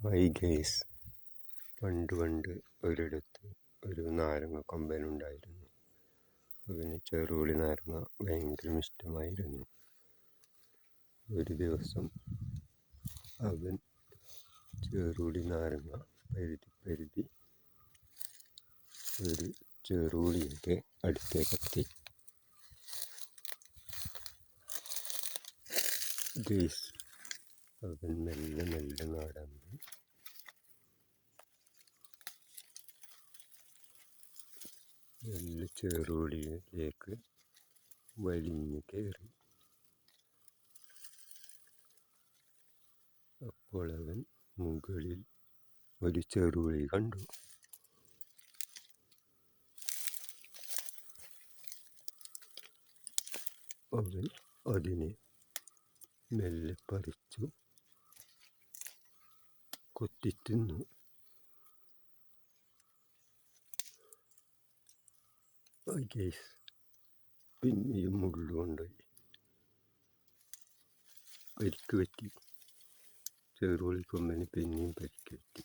Hi guys, പണ്ട് ഒരിടത്ത് ഒരു നാരങ്ങ കൊമ്പനുണ്ടായിരുന്നു. അവന് ചെറുപുളി നാരങ്ങ ഭയങ്കര ഇഷ്ടമായിരുന്നു. ഒരു ദിവസം അവൻ ചെറുപുളി നാരങ്ങ പരുതി ഒരു ചെറുപുളിയുടെ അടുത്തേക്കെത്തി. ഗൈസ്, അവൻ മെല്ലെ നടന്നു ചെറുപുളിയിലേക്ക് വലിഞ്ഞു കയറി. അപ്പോൾ അവൻ മുകളിൽ ഒരു ചെറുപുളി കണ്ടു. അവൻ അതിനെ മെല്ലെ പറിച്ചു കൊത്തിത്തിന്നു. ഗൈസ്, പിന്നെയും മുള്ളുകൊണ്ടുപോയി പരിക്ക് പറ്റി. ചെറുപുളിക്കൊമ്പന് പിന്നെയും പരിക്ക് പറ്റി.